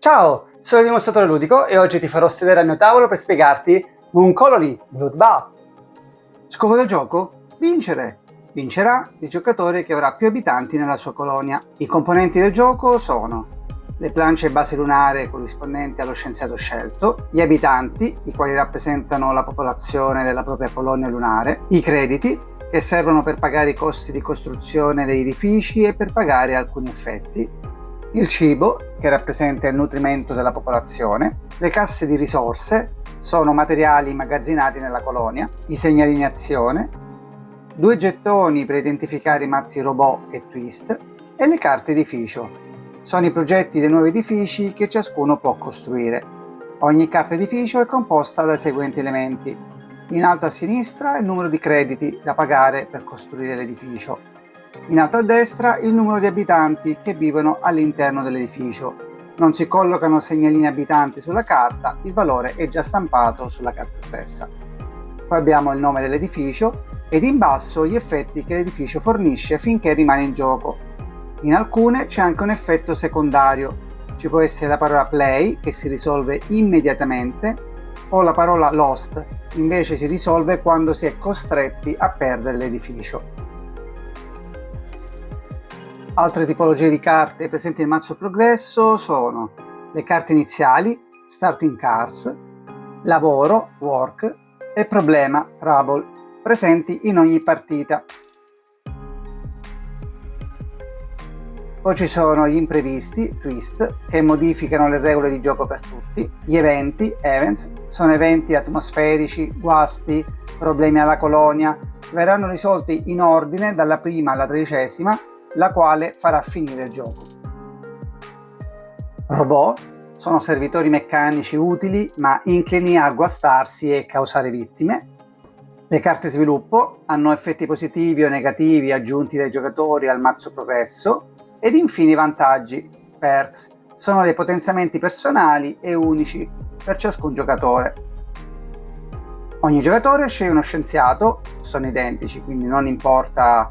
Ciao, sono il dimostratore ludico e oggi ti farò sedere al mio tavolo per spiegarti Moon Colony Bloodbath. Scopo del gioco? Vincere! Vincerà il giocatore che avrà più abitanti nella sua colonia. I componenti del gioco sono le planche base lunare corrispondenti allo scienziato scelto, gli abitanti, i quali rappresentano la popolazione della propria colonia lunare, i crediti, che servono per pagare i costi di costruzione degli edifici e per pagare alcuni effetti, il cibo, che rappresenta il nutrimento della popolazione, le casse di risorse, sono materiali immagazzinati nella colonia, i segnalini azione, 2 gettoni per identificare i mazzi robot e twist e le carte edificio. Sono i progetti dei nuovi edifici che ciascuno può costruire. Ogni carta edificio è composta dai seguenti elementi. In alto a sinistra il numero di crediti da pagare per costruire l'edificio. In alto a destra il numero di abitanti che vivono all'interno dell'edificio. Non si collocano segnalini abitanti sulla carta, il valore è già stampato sulla carta stessa. Poi abbiamo il nome dell'edificio ed in basso gli effetti che l'edificio fornisce finché rimane in gioco. In alcune c'è anche un effetto secondario. Ci può essere la parola play, che si risolve immediatamente, o la parola lost, invece si risolve quando si è costretti a perdere l'edificio. Altre tipologie di carte presenti nel mazzo progresso sono le carte iniziali, starting cards, lavoro, work e problema, trouble, presenti in ogni partita. Poi ci sono gli imprevisti, twist, che modificano le regole di gioco per tutti. Gli eventi, events, sono eventi atmosferici, guasti, problemi alla colonia, verranno risolti in ordine dalla prima alla 13ª, la quale farà finire il gioco. Robot sono servitori meccanici utili ma inclini a guastarsi e causare vittime. Le carte sviluppo hanno effetti positivi o negativi aggiunti dai giocatori al mazzo progresso. Ed infine i vantaggi, perks, sono dei potenziamenti personali e unici per ciascun giocatore. Ogni giocatore sceglie uno scienziato, sono identici, quindi non importa,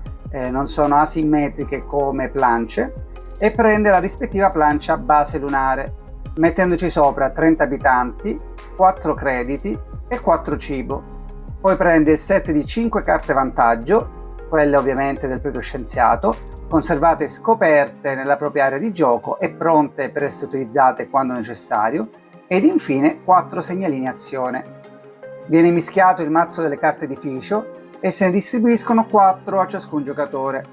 non sono asimmetriche come planche, e prende la rispettiva plancia base lunare, mettendoci sopra 30 abitanti, 4 crediti e 4 cibo. Poi prende il set di 5 carte vantaggio, quelle ovviamente del proprio scienziato, conservate scoperte nella propria area di gioco e pronte per essere utilizzate quando necessario, ed infine 4 segnalini azione. Viene mischiato il mazzo delle carte edificio e se ne distribuiscono 4 a ciascun giocatore.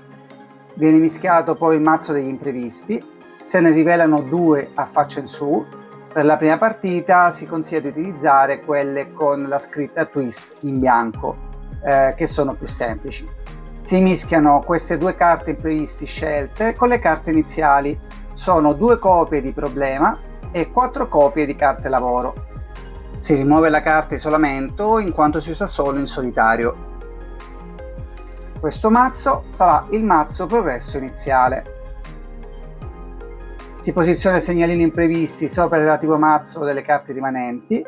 Viene mischiato poi il mazzo degli imprevisti, se ne rivelano 2 a faccia in su. Per la prima partita si consiglia di utilizzare quelle con la scritta twist in bianco, che sono più semplici. Si mischiano queste 2 carte imprevisti scelte con le carte iniziali. Sono 2 copie di problema e 4 copie di carte lavoro. Si rimuove la carta isolamento in quanto si usa solo in solitario. Questo mazzo sarà il mazzo progresso iniziale. Si posiziona i segnalini imprevisti sopra il relativo mazzo delle carte rimanenti,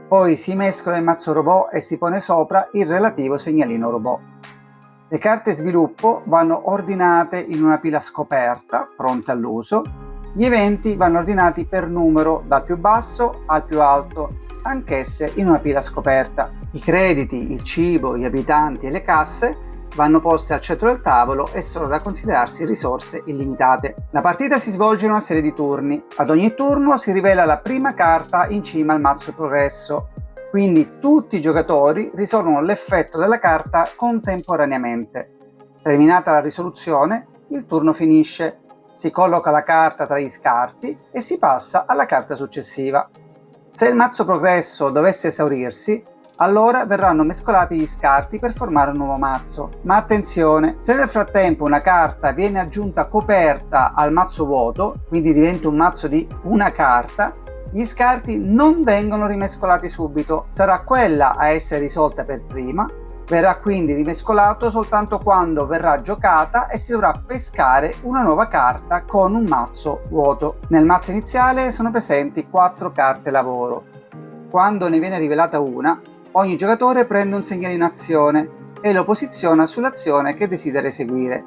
poi si mescola il mazzo robot e si pone sopra il relativo segnalino robot. Le carte sviluppo vanno ordinate in una pila scoperta, pronte all'uso. Gli eventi vanno ordinati per numero, dal più basso al più alto, anch'esse in una pila scoperta. I crediti, il cibo, gli abitanti e le casse vanno poste al centro del tavolo e sono da considerarsi risorse illimitate. La partita si svolge in una serie di turni. Ad ogni turno si rivela la prima carta in cima al mazzo progresso, quindi tutti i giocatori risolvono l'effetto della carta contemporaneamente. Terminata la risoluzione, il turno finisce, si colloca la carta tra gli scarti e si passa alla carta successiva. Se il mazzo progresso dovesse esaurirsi, allora verranno mescolati gli scarti per formare un nuovo mazzo. Ma attenzione, se nel frattempo una carta viene aggiunta coperta al mazzo vuoto, quindi diventa un mazzo di una carta, gli scarti non vengono rimescolati subito, sarà quella a essere risolta per prima, verrà quindi rimescolato soltanto quando verrà giocata e si dovrà pescare una nuova carta con un mazzo vuoto. Nel mazzo iniziale sono presenti 4 carte lavoro. Quando ne viene rivelata una, ogni giocatore prende un segnalino azione e lo posiziona sull'azione che desidera eseguire.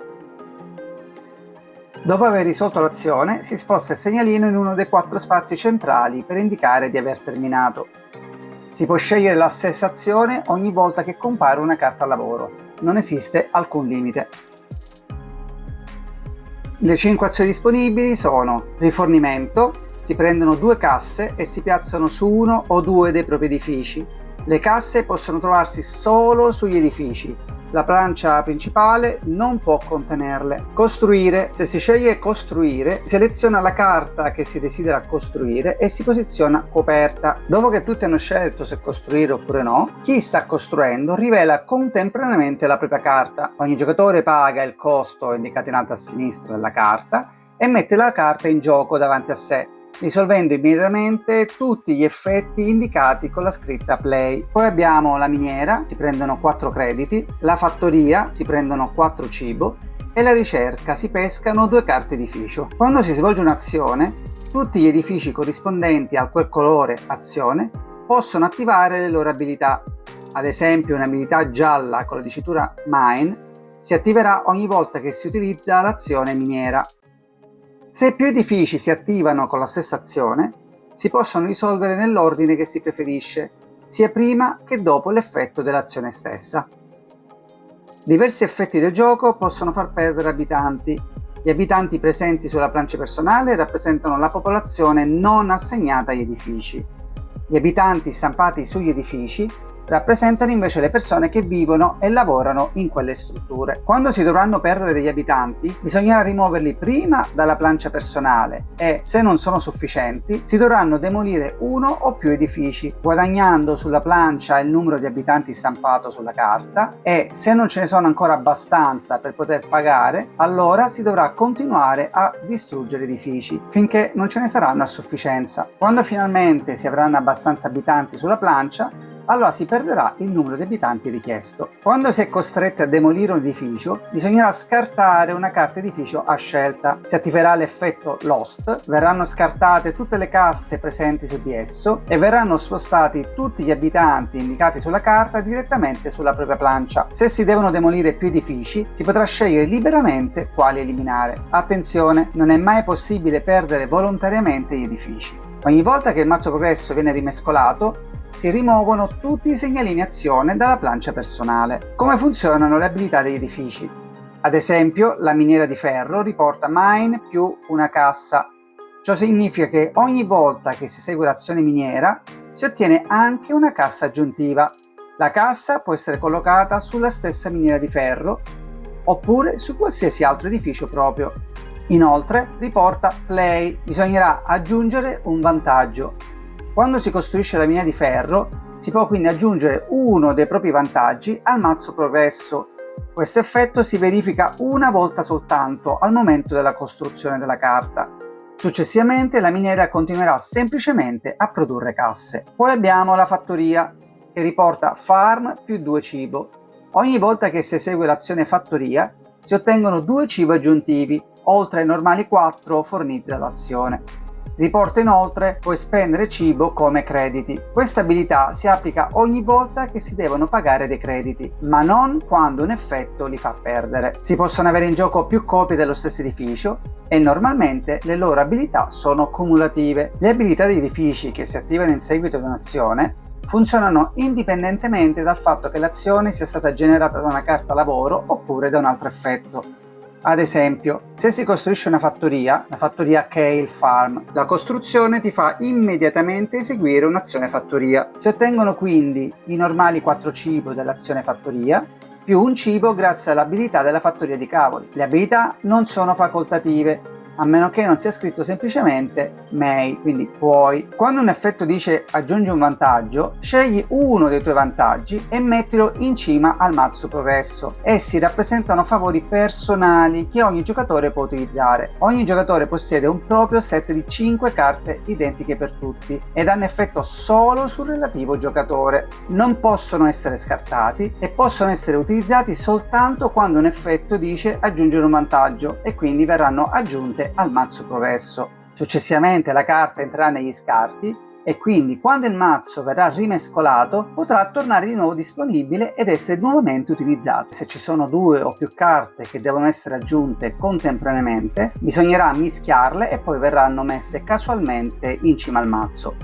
Dopo aver risolto l'azione, si sposta il segnalino in uno dei 4 spazi centrali per indicare di aver terminato. Si può scegliere la stessa azione ogni volta che compare una carta lavoro. Non esiste alcun limite. Le 5 azioni disponibili sono: rifornimento, si prendono 2 casse e si piazzano su uno o 2 dei propri edifici. Le casse possono trovarsi solo sugli edifici. La plancia principale non può contenerle. Costruire, se si sceglie costruire, seleziona la carta che si desidera costruire e si posiziona coperta. Dopo che tutti hanno scelto se costruire oppure no, chi sta costruendo rivela contemporaneamente la propria carta. Ogni giocatore paga il costo indicato in alto a sinistra della carta e mette la carta in gioco davanti a sé, risolvendo immediatamente tutti gli effetti indicati con la scritta play. Poi abbiamo la miniera, si prendono 4 crediti, la fattoria, si prendono 4 cibo e la ricerca, si pescano 2 carte edificio. Quando si svolge un'azione, tutti gli edifici corrispondenti a quel colore azione possono attivare le loro abilità. Ad esempio, un'abilità gialla con la dicitura mine si attiverà ogni volta che si utilizza l'azione miniera. Se più edifici si attivano con la stessa azione, si possono risolvere nell'ordine che si preferisce, sia prima che dopo l'effetto dell'azione stessa. Diversi effetti del gioco possono far perdere abitanti. Gli abitanti presenti sulla plancia personale rappresentano la popolazione non assegnata agli edifici. Gli abitanti stampati sugli edifici rappresentano invece le persone che vivono e lavorano in quelle strutture. Quando si dovranno perdere degli abitanti, bisognerà rimuoverli prima dalla plancia personale e, se non sono sufficienti, si dovranno demolire uno o più edifici, guadagnando sulla plancia il numero di abitanti stampato sulla carta, e se non ce ne sono ancora abbastanza per poter pagare, allora si dovrà continuare a distruggere edifici finché non ce ne saranno a sufficienza. Quando finalmente si avranno abbastanza abitanti sulla plancia, allora si perderà il numero di abitanti richiesto. Quando si è costretti a demolire un edificio, bisognerà scartare una carta edificio a scelta. Si attiverà l'effetto Lost, verranno scartate tutte le casse presenti su di esso e verranno spostati tutti gli abitanti indicati sulla carta direttamente sulla propria plancia. Se si devono demolire più edifici, si potrà scegliere liberamente quali eliminare. Attenzione, non è mai possibile perdere volontariamente gli edifici. Ogni volta che il mazzo progresso viene rimescolato, si rimuovono tutti i segnalini azione dalla plancia personale. Come funzionano le abilità degli edifici? Ad esempio, la miniera di ferro riporta mine più una cassa. Ciò significa che ogni volta che si esegue l'azione miniera, si ottiene anche una cassa aggiuntiva. La cassa può essere collocata sulla stessa miniera di ferro oppure su qualsiasi altro edificio proprio. Inoltre, riporta play. Bisognerà aggiungere un vantaggio. Quando si costruisce la miniera di ferro, si può quindi aggiungere uno dei propri vantaggi al mazzo progresso. Questo effetto si verifica una volta soltanto al momento della costruzione della carta. Successivamente la miniera continuerà semplicemente a produrre casse. Poi abbiamo la fattoria, che riporta farm più 2 cibo. Ogni volta che si esegue l'azione fattoria, si ottengono 2 cibo aggiuntivi, oltre ai normali 4 forniti dall'azione. Riporta inoltre puoi spendere cibo come crediti. Questa abilità si applica ogni volta che si devono pagare dei crediti, ma non quando un effetto li fa perdere. Si possono avere in gioco più copie dello stesso edificio e normalmente le loro abilità sono cumulative. Le abilità degli edifici che si attivano in seguito ad un'azione funzionano indipendentemente dal fatto che l'azione sia stata generata da una carta lavoro oppure da un altro effetto. Ad esempio, se si costruisce una fattoria, la fattoria Kale Farm, la costruzione ti fa immediatamente eseguire un'azione fattoria. Si ottengono quindi i normali 4 cibo dell'azione fattoria, più un cibo grazie all'abilità della fattoria di cavoli. Le abilità non sono facoltative, a meno che non sia scritto semplicemente may, quindi puoi. Quando un effetto dice aggiungi un vantaggio, scegli uno dei tuoi vantaggi e mettilo in cima al mazzo progresso. Essi rappresentano favori personali che ogni giocatore può utilizzare. Ogni giocatore possiede un proprio set di 5 carte identiche per tutti ed hanno effetto solo sul relativo giocatore. Non possono essere scartati e possono essere utilizzati soltanto quando un effetto dice aggiungere un vantaggio e quindi verranno aggiunte al mazzo progresso. Successivamente la carta entrerà negli scarti e quindi quando il mazzo verrà rimescolato potrà tornare di nuovo disponibile ed essere nuovamente utilizzato. Se ci sono 2 o più carte che devono essere aggiunte contemporaneamente, bisognerà mischiarle e poi verranno messe casualmente in cima al mazzo.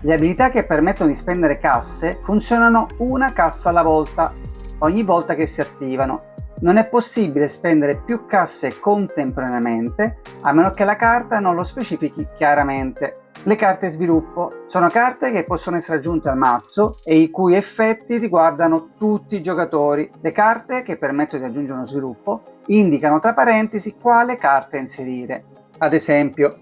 Le abilità che permettono di spendere casse funzionano una cassa alla volta, ogni volta che si attivano. Non è possibile spendere più casse contemporaneamente, a meno che la carta non lo specifichi chiaramente. Le carte sviluppo sono carte che possono essere aggiunte al mazzo e i cui effetti riguardano tutti i giocatori. Le carte che permettono di aggiungere uno sviluppo indicano tra parentesi quale carta inserire. Ad esempio,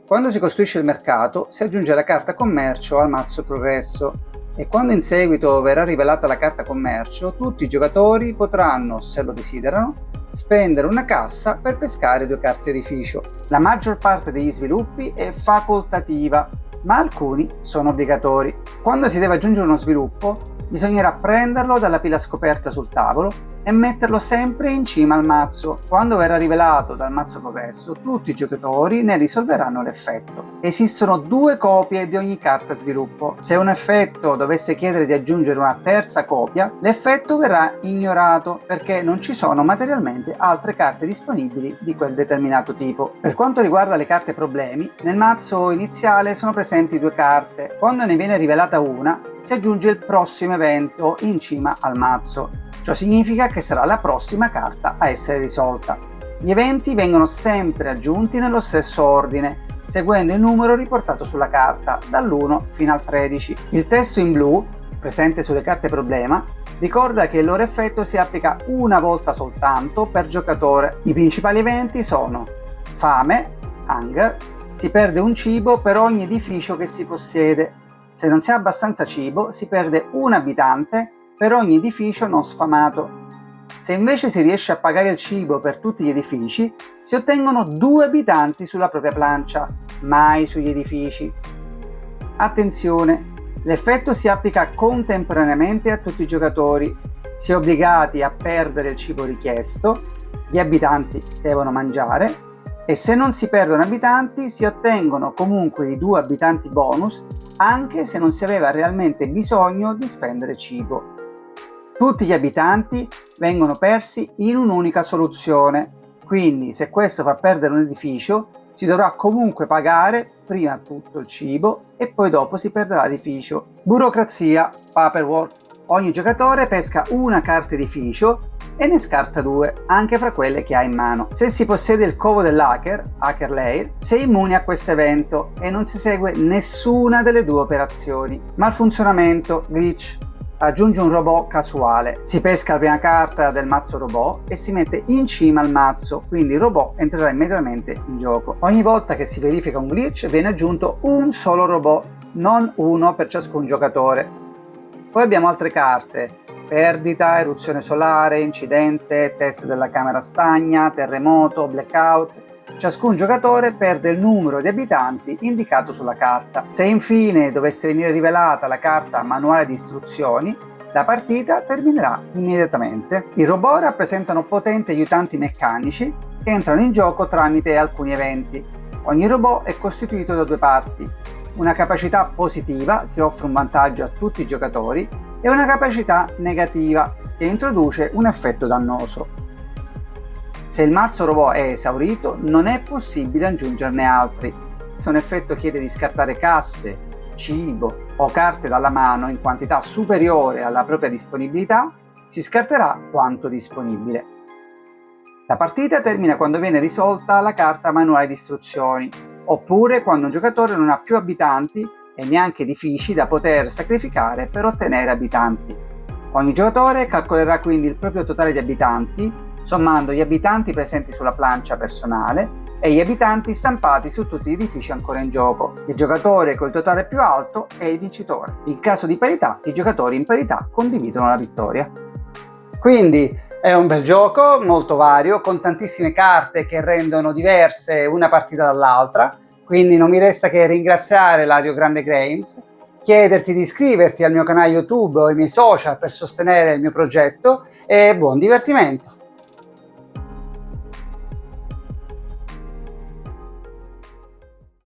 quando si costruisce il mercato si aggiunge la carta commercio al mazzo progresso e quando in seguito verrà rivelata la carta commercio, tutti i giocatori potranno, se lo desiderano, spendere una cassa per pescare 2 carte edificio. La maggior parte degli sviluppi è facoltativa, ma alcuni sono obbligatori. Quando si deve aggiungere uno sviluppo, bisognerà prenderlo dalla pila scoperta sul tavolo e metterlo sempre in cima al mazzo. Quando verrà rivelato dal mazzo progresso, tutti i giocatori ne risolveranno l'effetto. Esistono 2 copie di ogni carta sviluppo. Se un effetto dovesse chiedere di aggiungere una terza copia, l'effetto verrà ignorato perché non ci sono materialmente altre carte disponibili di quel determinato tipo. Per quanto riguarda le carte problemi, nel mazzo iniziale sono presenti 2 carte. Quando ne viene rivelata una, si aggiunge il prossimo evento in cima al mazzo. Ciò significa che sarà la prossima carta a essere risolta. Gli eventi vengono sempre aggiunti nello stesso ordine, seguendo il numero riportato sulla carta, dall'1 fino al 13. Il testo in blu, presente sulle carte problema, ricorda che il loro effetto si applica una volta soltanto per giocatore. I principali eventi sono fame, hunger, si perde un cibo per ogni edificio che si possiede. Se non si ha abbastanza cibo, si perde un abitante per ogni edificio non sfamato. Se invece si riesce a pagare il cibo per tutti gli edifici, si ottengono 2 abitanti sulla propria plancia, mai sugli edifici. Attenzione, l'effetto si applica contemporaneamente a tutti i giocatori. Si è obbligati a perdere il cibo richiesto, gli abitanti devono mangiare e se non si perdono abitanti si ottengono comunque i 2 abitanti bonus anche se non si aveva realmente bisogno di spendere cibo. Tutti gli abitanti vengono persi in un'unica soluzione, quindi se questo fa perdere un edificio si dovrà comunque pagare prima tutto il cibo e poi dopo si perderà l'edificio. Burocrazia, paperwork. Ogni giocatore pesca una carta edificio e ne scarta 2, anche fra quelle che ha in mano. Se si possiede il covo dell'hacker, Hacker Lair, si è immuni a questo evento e non si segue nessuna delle 2 operazioni. Malfunzionamento, glitch. Aggiunge un robot casuale, si pesca la prima carta del mazzo robot e si mette in cima al mazzo, quindi il robot entrerà immediatamente in gioco. Ogni volta che si verifica un glitch viene aggiunto un solo robot, non uno per ciascun giocatore. Poi abbiamo altre carte: perdita, eruzione solare, incidente, test della camera stagna, terremoto, blackout. Ciascun giocatore perde il numero di abitanti indicato sulla carta. Se infine dovesse venire rivelata la carta manuale di istruzioni, la partita terminerà immediatamente. I robot rappresentano potenti aiutanti meccanici che entrano in gioco tramite alcuni eventi. Ogni robot è costituito da 2 parti: una capacità positiva che offre un vantaggio a tutti i giocatori e una capacità negativa che introduce un effetto dannoso. Se il mazzo robot è esaurito, non è possibile aggiungerne altri. Se un effetto chiede di scartare casse, cibo o carte dalla mano in quantità superiore alla propria disponibilità, si scarterà quanto disponibile. La partita termina quando viene risolta la carta manuale di istruzioni, oppure quando un giocatore non ha più abitanti e neanche edifici da poter sacrificare per ottenere abitanti. Ogni giocatore calcolerà quindi il proprio totale di abitanti, sommando gli abitanti presenti sulla plancia personale e gli abitanti stampati su tutti gli edifici ancora in gioco. Il giocatore con il totale più alto è il vincitore. In caso di parità, i giocatori in parità condividono la vittoria. Quindi è un bel gioco, molto vario, con tantissime carte che rendono diverse una partita dall'altra, quindi non mi resta che ringraziare la Rio Grande Games, chiederti di iscriverti al mio canale YouTube o ai miei social per sostenere il mio progetto e buon divertimento!